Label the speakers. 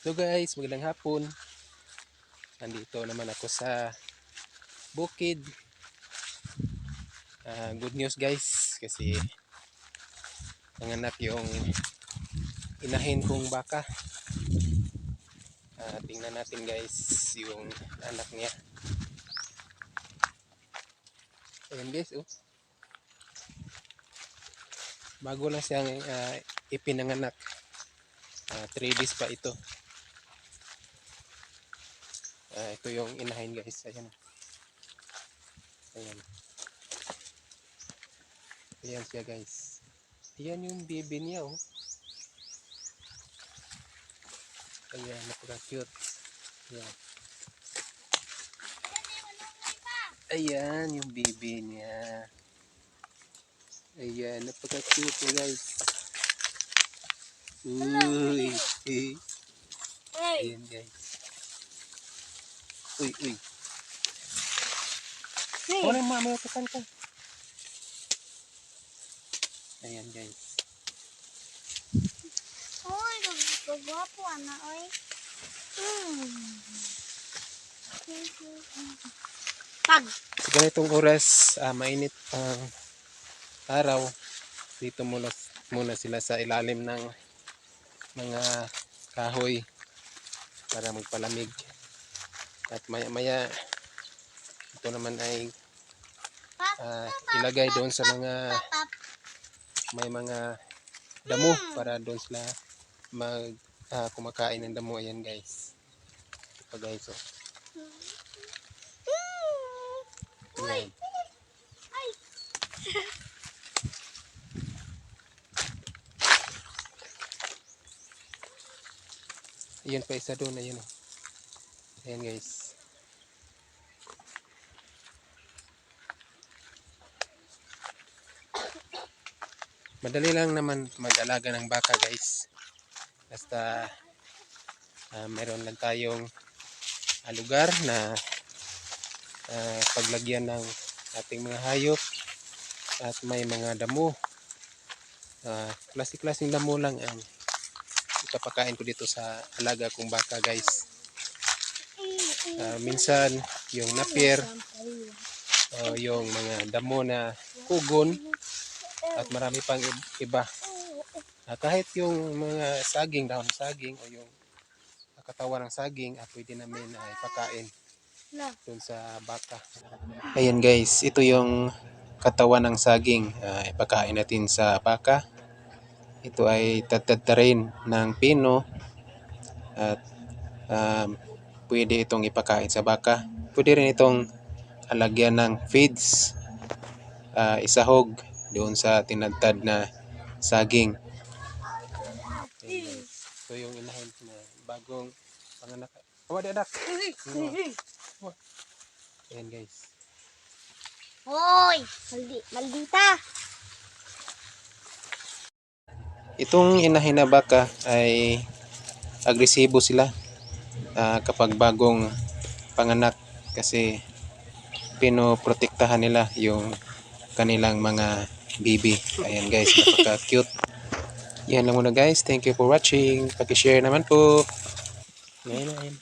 Speaker 1: So guys, magandang hapon. Nandito naman ako sa bukid. Good news guys, kasi nanganak yung inahin kong baka. Tingnan natin guys yung anak niya. Ayan guys, oh. Bago lang siyang ipinanganak. 3 days pa ito. Ito yung inahin guys. Ayan. Ayan. Ayan siya guys. Ayan yung baby niya, oh. Ayan, napaka-cute. Ayan. Ayan yung baby niya. Ayan, napaka-cute guys. Uy. Ayan guys. Uy. Ano yung mama yung kakanta? Ayan guys.
Speaker 2: Uy, gagwapo anak, oy. Pag.
Speaker 1: Sa ganitong oras, mainit ang araw. Dito muna sila sa ilalim ng mga kahoy para magpalamig. At maya ito naman ay ilagay doon sa may mga damo para doon sila kumakain ng damo. Ayan guys. Ito guys, oh. Ayan. Ayan pa isa doon. Ayan, oh. Ayan guys. Madali lang naman mag-alaga ng baka guys. Basta meron lang tayong lugar na paglagyan ng ating mga hayop at may mga damo. Klase-klaseng damo lang ang ipapakain ko dito sa alaga kong baka guys. Minsan yung napier, yung mga damo na kugon, at marami pang iba. Kahit yung mga saging, dahon saging o yung katawan ng saging, pwede namin ipakain dun sa baka. Ayan guys, ito yung katawan ng saging. Ipakain natin sa baka. Ito ay tatadtarin ng pino at pwede itong ipakain sa baka. Pwede rin itong alagyan ng feeds, isahog doon sa tinadtad na saging. Ayan, ito yung inahin na bagong panganak. Adak. Ayan guys.
Speaker 2: Hoy, maldita.
Speaker 1: Itong inahin na baka ay agresibo sila kapag bagong panganak, kasi pinoprotektahan nila yung kanilang mga baby. Ayan guys, napaka-cute. Yan lang muna guys. Thank you for watching. Paki-share naman po. Ngayon.